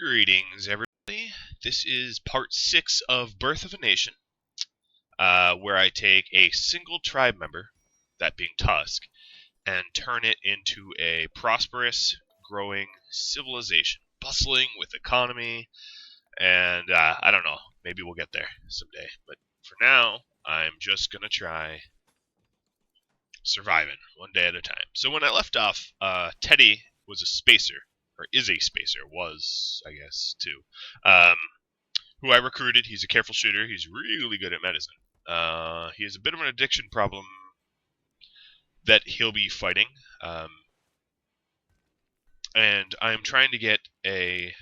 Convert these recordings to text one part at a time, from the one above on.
Greetings, everybody. This is part 6 of Birth of a Nation, where I take a single tribe member, that being Tusk, and turn it into a prosperous, growing civilization, bustling with economy, and I don't know, maybe we'll get there someday. But for now, I'm just gonna try surviving one day at a time. So when I left off, Teddy was a spacer. Or is a spacer, was, I guess, too. Who I recruited. He's a careful shooter. He's really good at medicine. He has a bit of an addiction problem that he'll be fighting. And I'm trying to get a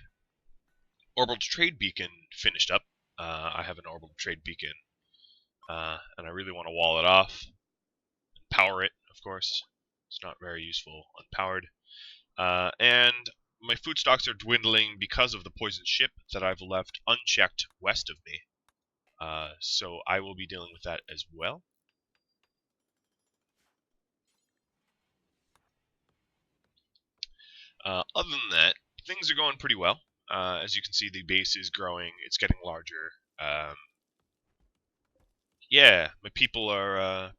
orbital trade beacon finished up. I have an orbital trade beacon, and I really want to wall it off. Power it, of course. It's not very useful unpowered. And my food stocks are dwindling because of the poison ship that I've left unchecked west of me. So I will be dealing with that as well. Other than that, things are going pretty well. As you can see, the base is growing. It's getting larger. Yeah, my people are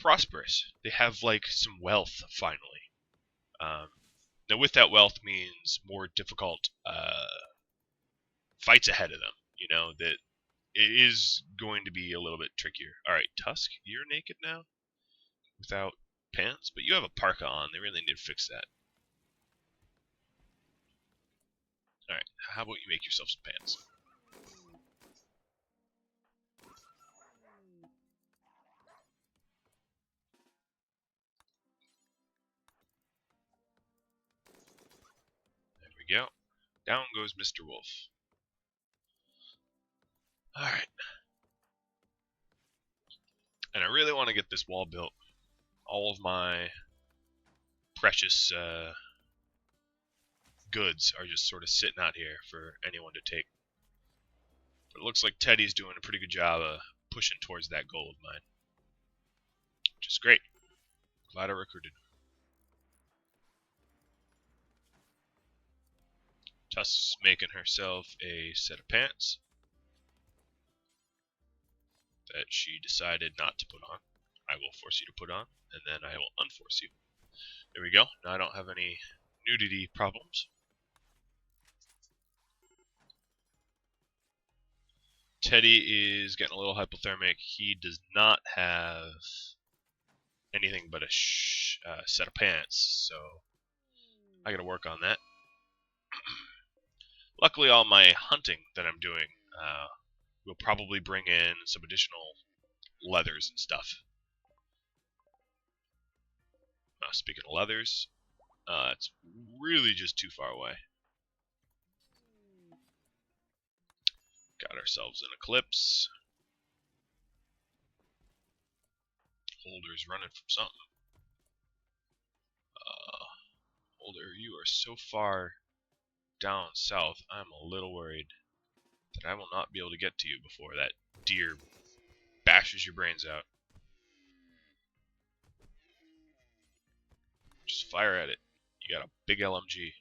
prosperous. They have, like, some wealth, finally. Now, with that wealth means more difficult fights ahead of them. You know, that it is going to be a little bit trickier. Alright, Tusk, you're naked now? Without pants? But you have a parka on. They really need to fix that. Alright, how about you make yourself some pants? There we go. Down goes Mr. Wolf. Alright. And I really want to get this wall built. All of my precious goods are just sort of sitting out here for anyone to take. But it looks like Teddy's doing a pretty good job of pushing towards that goal of mine. Which is great. Glad I recruited him. Tusk's making herself a set of pants that she decided not to put on. I will force you to put on, and then I will unforce you. There we go. Now I don't have any nudity problems. Teddy is getting a little hypothermic. He does not have anything but a set of pants, so I gotta work on that. Luckily, all my hunting that I'm doing will probably bring in some additional leathers and stuff. Speaking of leathers, it's really just too far away. Got ourselves an eclipse. Holder's running from something. Holder, you are so far down south, I'm a little worried that I will not be able to get to you before that deer bashes your brains out. Just fire at it. You got a big LMG.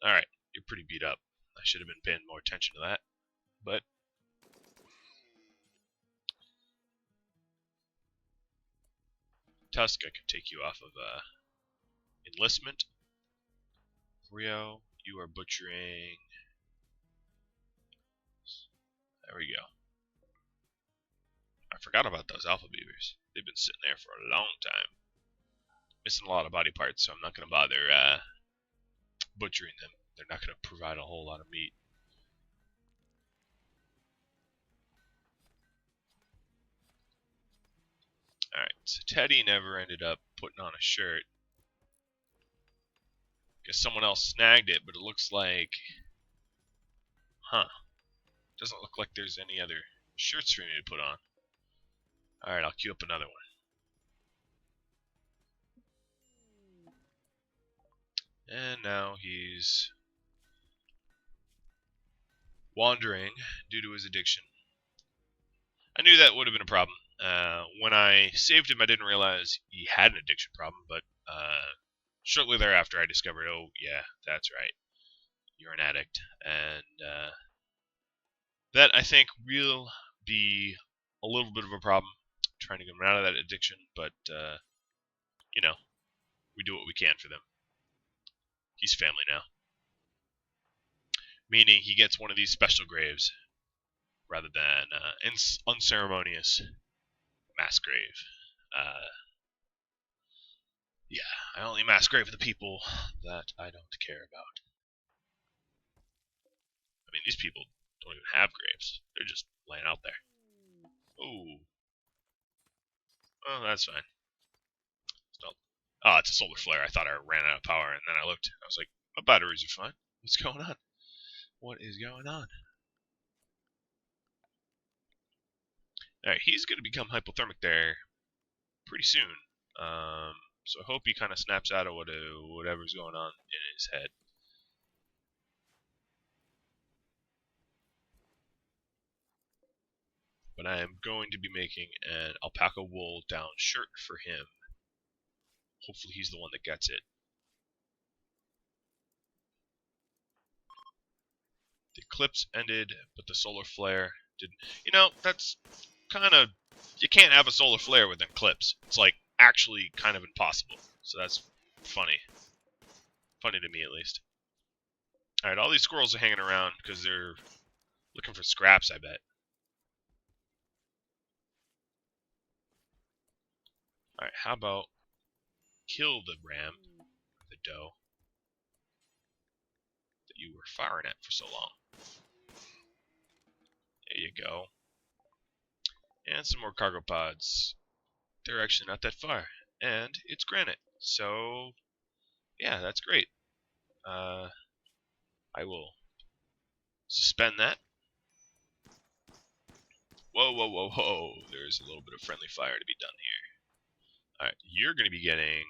Alright, you're pretty beat up. I should have been paying more attention to that. But Tusk, I can take you off of enlistment. Rio, you are butchering. There we go. I forgot about those alpha beavers. They've been sitting there for a long time. Missing a lot of body parts, so I'm not going to bother butchering them. They're not going to provide a whole lot of meat. Alright, so Teddy never ended up putting on a shirt. Guess someone else snagged it, but it looks like... Doesn't look like there's any other shirts for me to put on. Alright, I'll queue up another one. And now he's wandering due to his addiction. I knew that would have been a problem. When I saved him, I didn't realize he had an addiction problem, but shortly thereafter, I discovered, oh yeah, that's right, you're an addict, and that I think will be a little bit of a problem trying to get him out of that addiction. But you know, we do what we can for them. He's family now, meaning he gets one of these special graves rather than an unceremonious mass grave. Yeah, I only mass grave the people that I don't care about. I mean, these people don't even have graves. They're just laying out there. Oh. Oh, that's fine. Still. Oh, it's a solar flare. I thought I ran out of power, and then I looked. I was like, my batteries are fine. What's going on? What is going on? Alright, he's going to become hypothermic there pretty soon. So I hope he kind of snaps out of whatever's going on in his head. But I am going to be making an alpaca wool down shirt for him. Hopefully he's the one that gets it. The eclipse ended, but the solar flare didn't. You know, that's kind of... You can't have a solar flare with an eclipse. It's like actually kind of impossible. So that's funny. Funny to me, at least. Alright, all these squirrels are hanging around because they're looking for scraps, I bet. Alright, how about kill the ram, the doe, that you were firing at for so long. There you go. And some more cargo pods. They're actually not that far. And it's granite. So, yeah, that's great. I will suspend that. Whoa, whoa, whoa, whoa. There's a little bit of friendly fire to be done here. Alright, you're going to be getting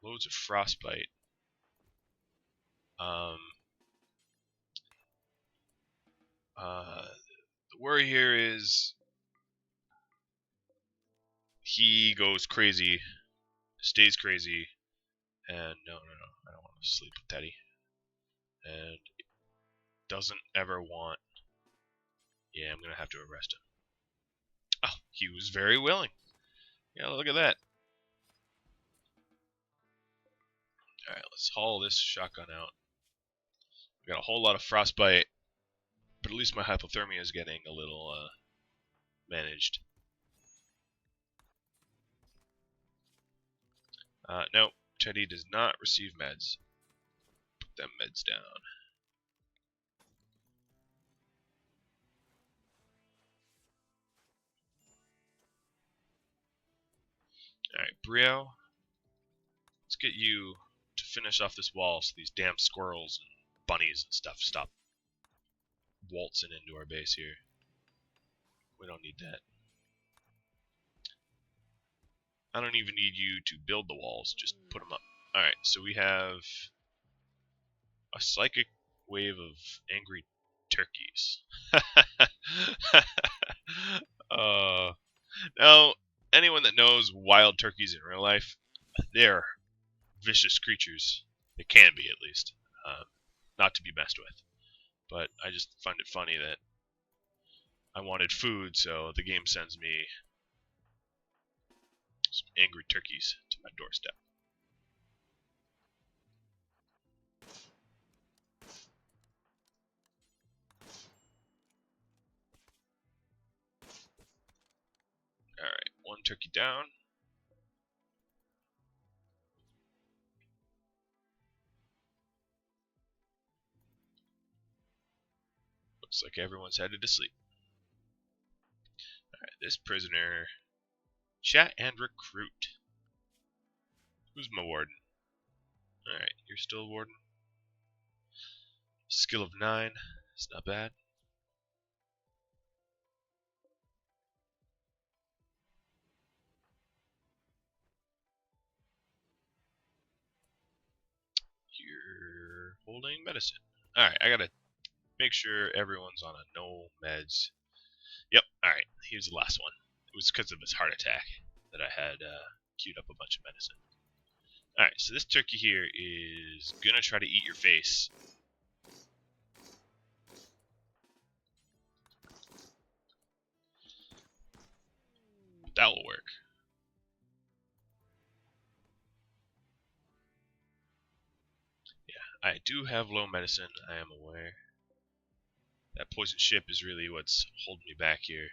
loads of frostbite. The worry here is he goes crazy, stays crazy, and no, I don't want to sleep with Teddy. And doesn't ever want... Yeah, I'm going to have to arrest him. Oh, he was very willing. Yeah, look at that. Alright, let's haul this shotgun out. We got a whole lot of frostbite, but at least my hypothermia is getting a little managed. No, Teddy does not receive meds. Put them meds down. Alright, Brio, let's get you to finish off this wall so these damn squirrels and bunnies and stuff stop waltzing into our base here. We don't need that. I don't even need you to build the walls, just put them up. Alright, so we have a psychic wave of angry turkeys. Now, anyone that knows wild turkeys in real life, they're vicious creatures. They can be, at least. Not to be messed with. But I just find it funny that I wanted food, so the game sends me some angry turkeys to my doorstep. Alright, one turkey down. Looks like everyone's headed to sleep. Alright, this prisoner... Chat and recruit. Who's my warden? Alright, you're still a warden. Skill of 9. It's not bad. You're holding medicine. Alright, I gotta make sure everyone's on a no meds. Yep, alright, he was the last one. It was because of his heart attack that I had queued up a bunch of medicine. Alright, so this turkey here is gonna try to eat your face. But that will work. Yeah, I do have low medicine, I am aware. That poison ship is really what's holding me back here.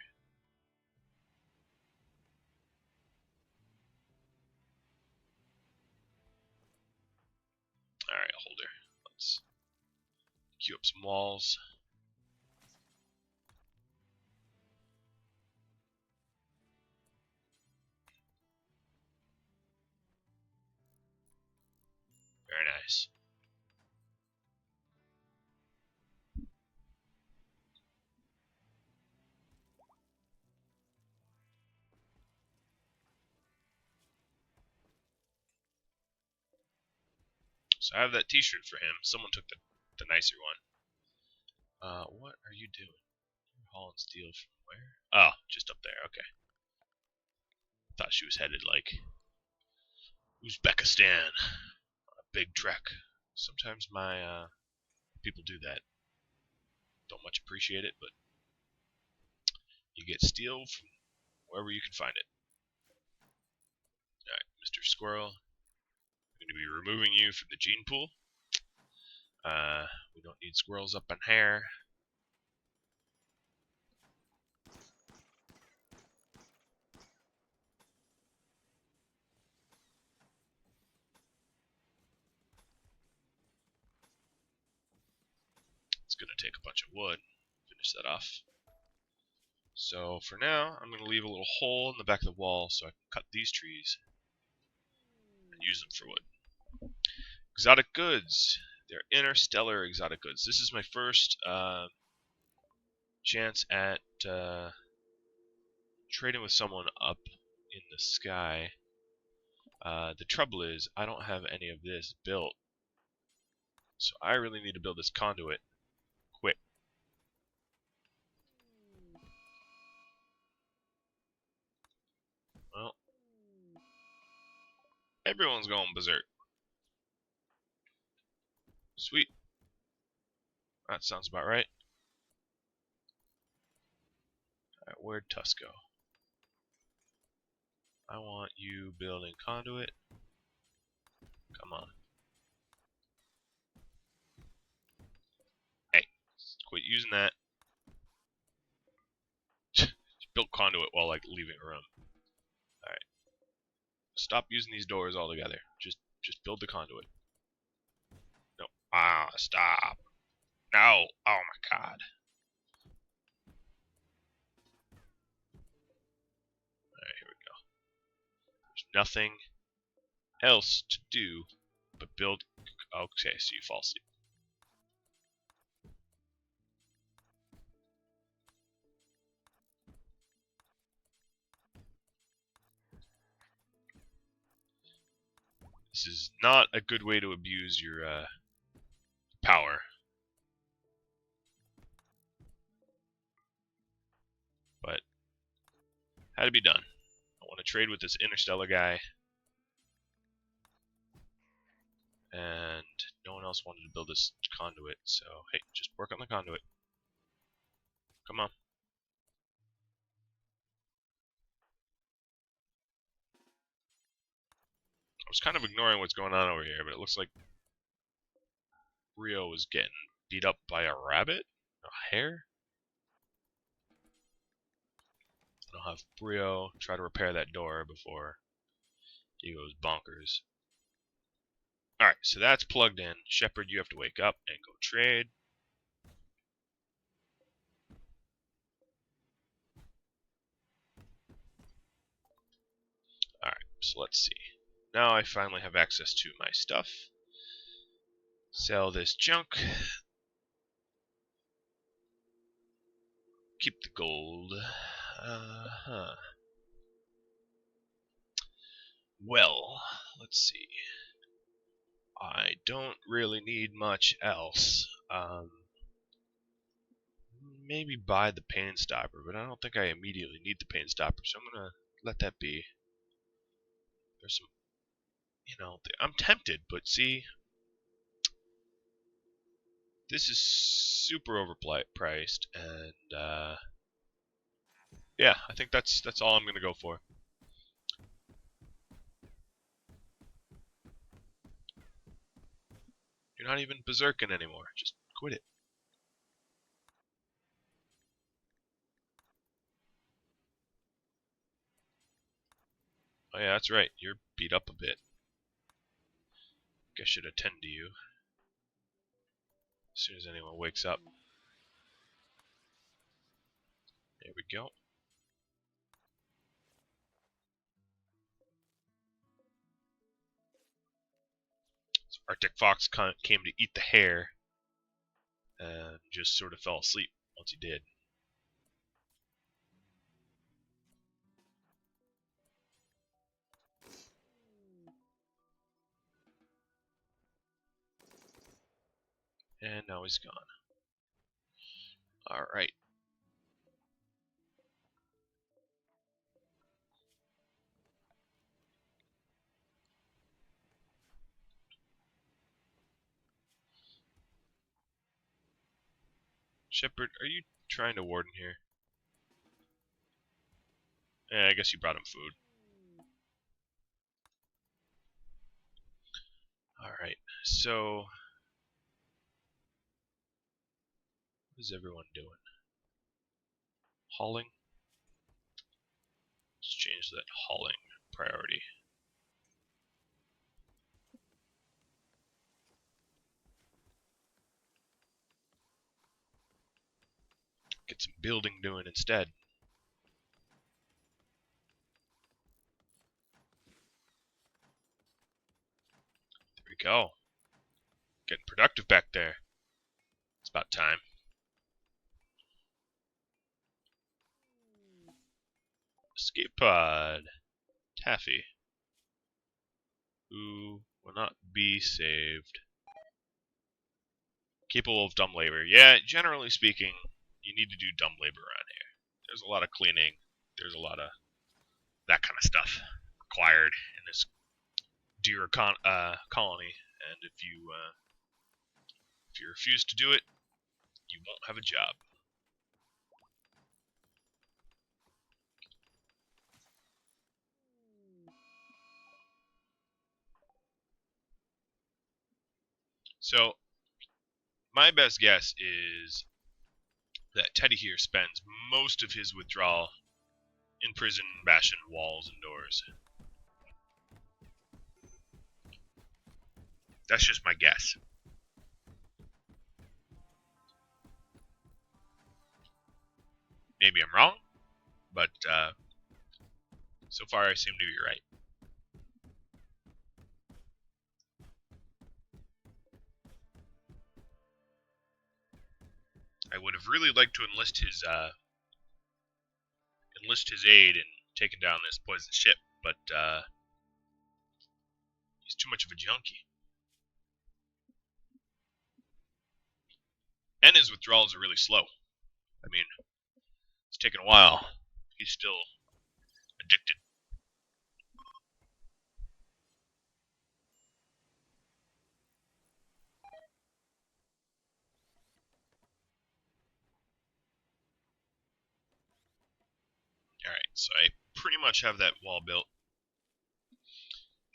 Alright, hold her. Let's queue up some walls. Very nice. So I have that t-shirt for him. Someone took the nicer one. What are you doing? You're hauling steel from where? Oh, just up there, okay. Thought she was headed like Uzbekistan. A big trek. Sometimes my people do that. Don't much appreciate it, but you get steel from wherever you can find it. Alright, Mr. Squirrel. I'm going to be removing you from the gene pool. We don't need squirrels up in here. It's going to take a bunch of wood. Finish that off. So for now, I'm going to leave a little hole in the back of the wall so I can cut these trees and use them for wood. Exotic goods. They're interstellar exotic goods. This is my first chance at trading with someone up in the sky. The trouble is, I don't have any of this built. So I really need to build this conduit quick. Well, everyone's going berserk. Sweet. That sounds about right. Alright, where'd Tusk go? I want you building conduit. Come on. Hey, quit using that. Built conduit while like leaving a room. Alright. Stop using these doors altogether. Just build the conduit. No. Ah, stop. No. Oh my god. Alright, here we go. There's nothing else to do but build. Okay, so you fall asleep. This is not a good way to abuse your power. But had to be done. I want to trade with this Interstellar guy. And no one else wanted to build this conduit, so hey, just work on the conduit. Come on. I was kind of ignoring what's going on over here, but it looks like Rio is getting beat up by a rabbit? A hare? I'll have Brio try to repair that door before he goes bonkers. Alright, so that's plugged in. Shepard, you have to wake up and go trade. Alright, so let's see. Now I finally have access to my stuff. Sell this junk. Keep the gold. Well, let's see. I don't really need much else. Maybe buy the pain stopper, but I don't think I immediately need the pain stopper, so I'm gonna let that be. There's some you know, I'm tempted, but see, this is super overpriced, and yeah, I think that's all I'm gonna go for. You're not even berserking anymore. Just quit it. Oh yeah, that's right. You're beat up a bit. Guess I should attend to you as soon as anyone wakes up. There we go. So Arctic Fox came to eat the hare, and just sort of fell asleep once he did. And now he's gone. Alright. Shepard, are you trying to warden here? I guess you brought him food. Alright, so what is everyone doing? Hauling? Let's change that hauling priority. Get some building doing instead. There we go. Getting productive back there. It's about time. Escape pod. Taffy. Who will not be saved. Capable of dumb labor. Yeah, generally speaking, you need to do dumb labor around here. There's a lot of cleaning. There's a lot of that kind of stuff required in this deer colony. And if you refuse to do it, you won't have a job. So, my best guess is that Teddy here spends most of his withdrawal in prison, bashing walls and doors. That's just my guess. Maybe I'm wrong, but so far I seem to be right. I would have really liked to enlist his aid in taking down this poison ship, but he's too much of a junkie. And his withdrawals are really slow. I mean, it's taken a while. He's still addicted. Alright, so I pretty much have that wall built.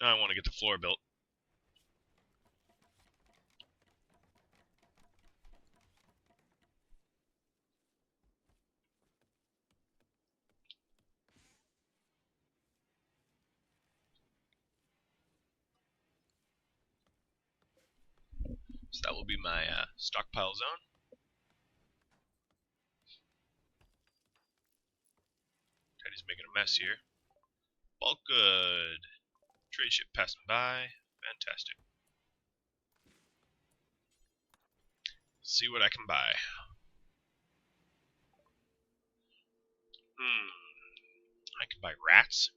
Now I want to get the floor built. So that will be my stockpile zone. Teddy's making a mess here. All good. Trade ship passing by. Fantastic. Let's see what I can buy. I can buy rats.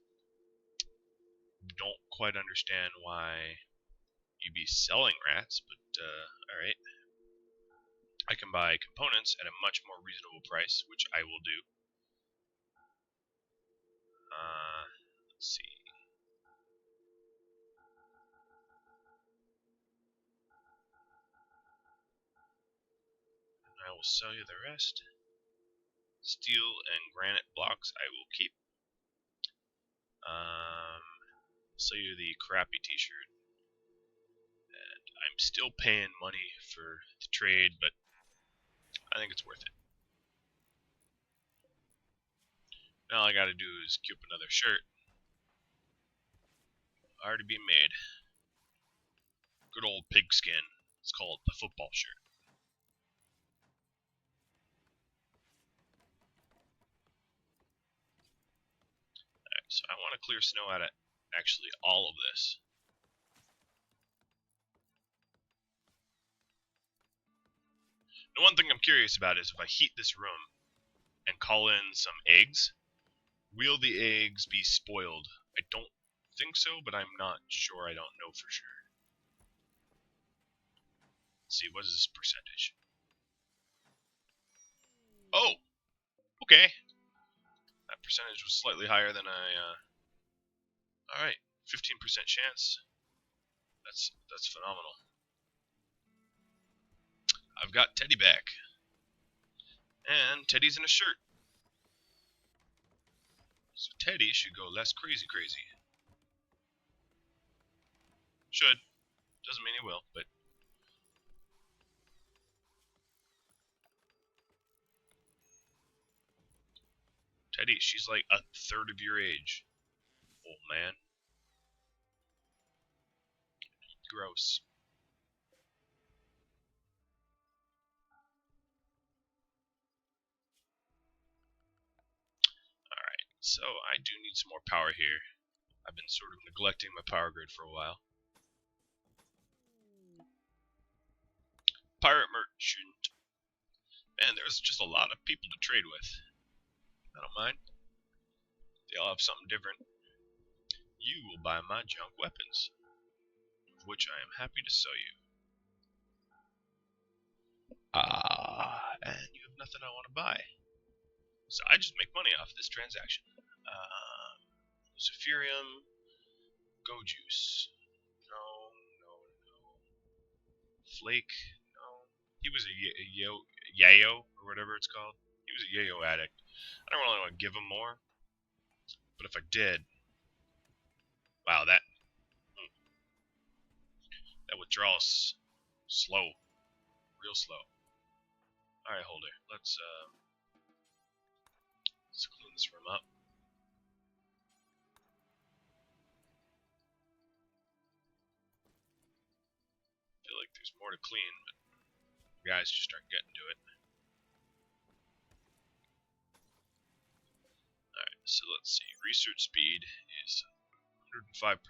Don't quite understand why you'd be selling rats, but alright. I can buy components at a much more reasonable price, which I will do. Let's see. I will sell you the rest. Steel and granite blocks I will keep. Sell you the crappy t-shirt. And I'm still paying money for the trade, but I think it's worth it. Now all I gotta do is keep another shirt. Already being made. Good old pigskin. It's called the football shirt. Alright, so I want to clear snow out of actually all of this. The one thing I'm curious about is if I heat this room and call in some eggs, will the eggs be spoiled? I don't think so, but I'm not sure. I don't know for sure. Let's see, what is this percentage? Oh! Okay. That percentage was slightly higher than I, Alright, 15% chance. That's phenomenal. I've got Teddy back. And Teddy's in a shirt. So Teddy should go less crazy. Should. Doesn't mean he will, but... Teddy, she's like a third of your age. Old man. Gross. Alright, so I do need some more power here. I've been sort of neglecting my power grid for a while. Pirate merchant. Man, there's just a lot of people to trade with. I don't mind. They all have something different. You will buy my junk weapons, of which I am happy to sell you. And you have nothing I want to buy. So I just make money off this transaction. Zephyrium, Go Juice. No. Flake, no. He was a yayo, or whatever it's called. He was a yayo addict. I don't really want to give him more, but if I did, wow, that withdrawal's slow, real slow. All right, Holder, let's clean this room up. I feel like there's more to clean, but guys just aren't getting to it. Alright, so let's see. Research speed is 105%. I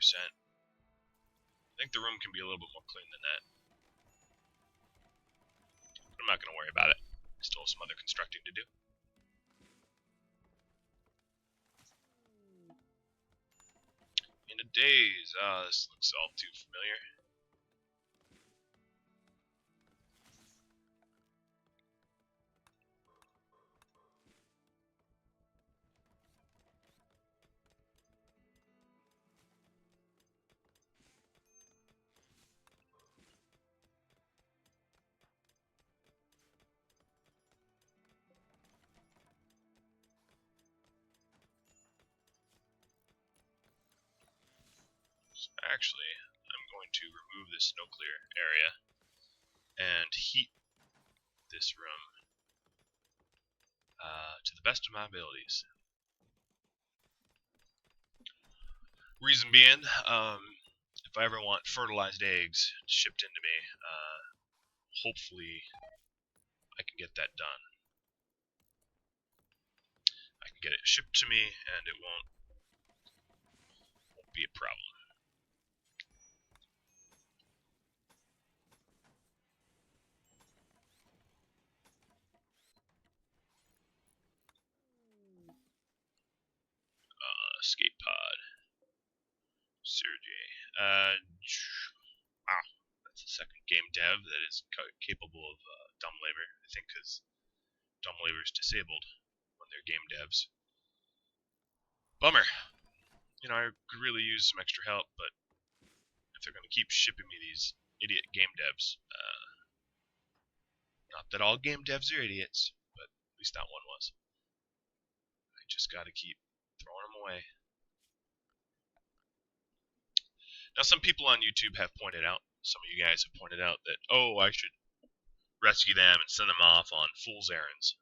think the room can be a little bit more clean than that. I'm not going to worry about it. I still have some other constructing to do. In a daze. This looks all too familiar. So actually, I'm going to remove this snow clear area and heat this room to the best of my abilities. Reason being, if I ever want fertilized eggs shipped into me, hopefully I can get that done. I can get it shipped to me and it won't be a problem. Escape pod. Sergey. Wow. That's the second game dev that is capable of dumb labor. I think because dumb labor is disabled when they're game devs. Bummer. You know, I could really use some extra help, but if they're going to keep shipping me these idiot game devs, Not that all game devs are idiots, but at least that one was. I just gotta keep throwing them away. Now, some people on YouTube have pointed out, some of you guys have pointed out that, oh, I should rescue them and send them off on fool's errands.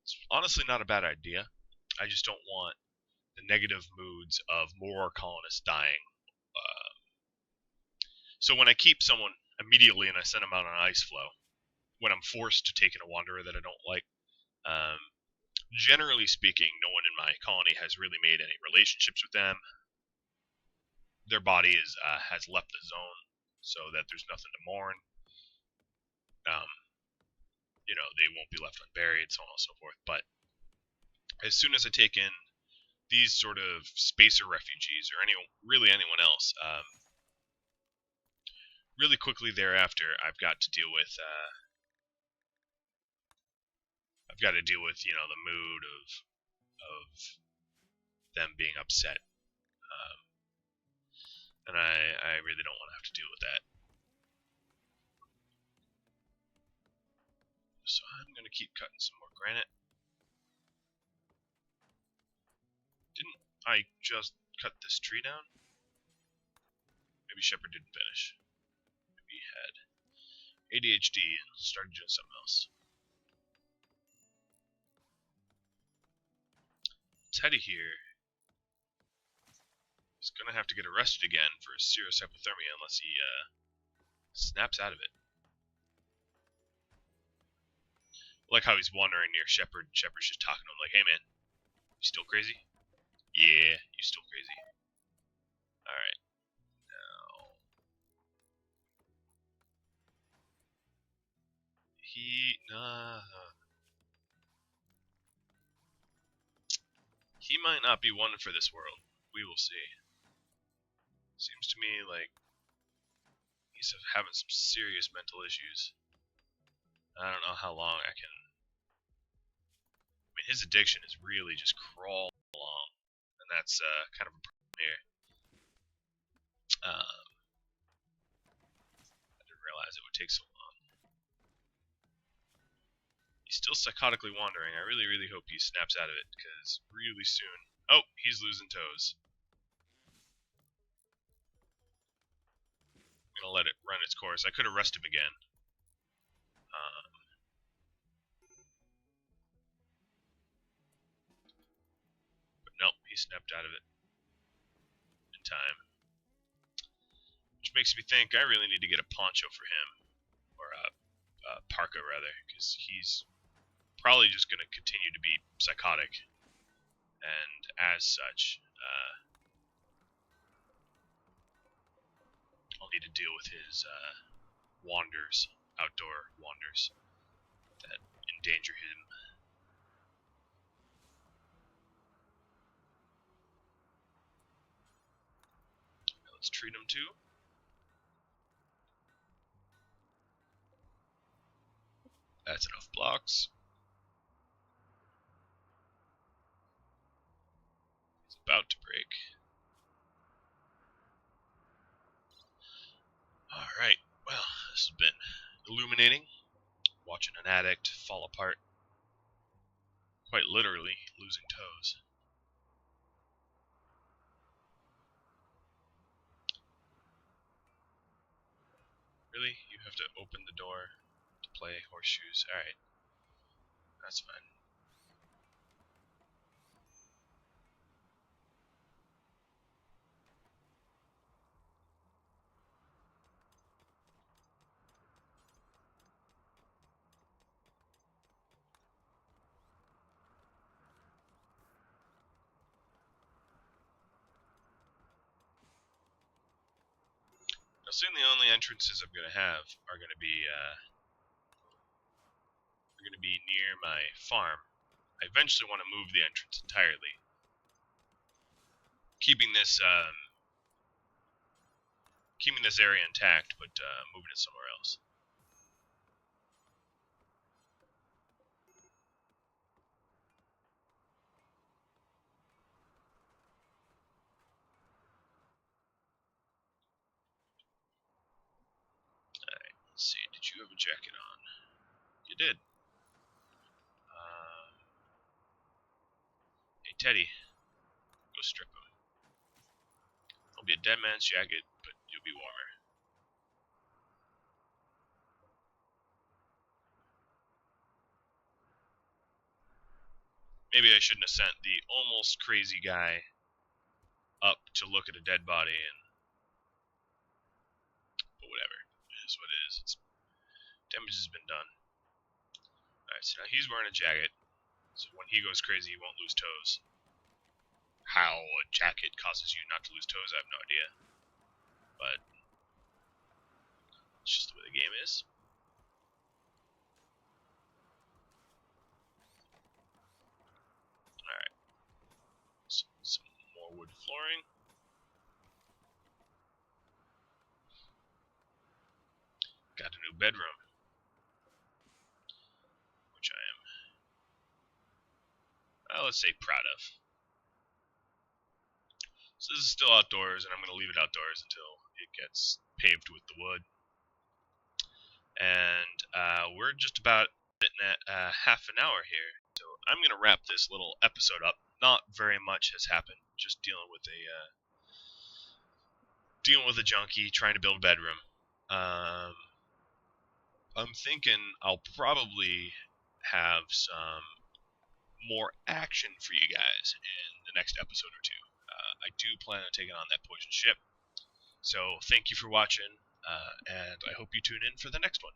It's honestly not a bad idea. I just don't want the negative moods of more colonists dying. So when I keep someone immediately and I send them out on an ice floe, when I'm forced to take in a wanderer that I don't like, generally speaking, no one in my colony has really made any relationships with them. Their body has left the zone, so that there's nothing to mourn. They won't be left unburied, so on and so forth. But as soon as I take in these sort of spacer refugees, or anyone else, really quickly thereafter, I've got to deal with the mood of them being upset, and I really don't want to have to deal with that. So I'm going to keep cutting some more granite. Didn't I just cut this tree down? Maybe Shepard didn't finish. Maybe he had ADHD and started doing something else. Teddy here is going to have to get arrested again for serious hypothermia unless he snaps out of it. I like how he's wandering near Shepard. Shepard's just talking to him like, hey man, you still crazy? Yeah, you still crazy. Alright. Now... He might not be one for this world. We will see. Seems to me like he's having some serious mental issues. I don't know how long I can... I mean, his addiction is really just crawling along. And that's kind of a problem here. I didn't realize it would take so long. He's still psychotically wandering. I really, really hope he snaps out of it, because really soon... Oh, he's losing toes. I'm gonna let it run its course. I could arrest him again. But nope, he snapped out of it in time. Which makes me think I really need to get a poncho for him. Or a parka, rather, because he's probably just going to continue to be psychotic, and as such, I'll need to deal with his outdoor wanders, that endanger him. Let's treat him too. That's enough blocks. About to break. Alright, well, this has been illuminating. Watching an addict fall apart. Quite literally, losing toes. Really? You have to open the door to play horseshoes? Alright. That's fine. Soon the only entrances I'm going to have are going to be near my farm. I eventually want to move the entrance entirely, keeping this area intact, but moving it somewhere else. Alright, let's see. Did you have a jacket on? You did. Hey, Teddy. Go strip him. It'll be a dead man's jacket, but you'll be warmer. Maybe I shouldn't have sent the almost crazy guy up to look at a dead body, but whatever. It is what it is. Damage has been done. Alright, so now he's wearing a jacket, so when he goes crazy, he won't lose toes. How a jacket causes you not to lose toes, I have no idea. But it's just the way the game is. Alright. So, some more wood flooring. Got a new bedroom. Which I am, let's say, proud of. So this is still outdoors, and I'm going to leave it outdoors until it gets paved with the wood. And we're just about sitting at half an hour here. So I'm going to wrap this little episode up. Not very much has happened. Just dealing with a junkie, trying to build a bedroom. I'm thinking I'll probably have some more action for you guys in the next episode or two. I do plan on taking on that poison ship. So thank you for watching, and I hope you tune in for the next one.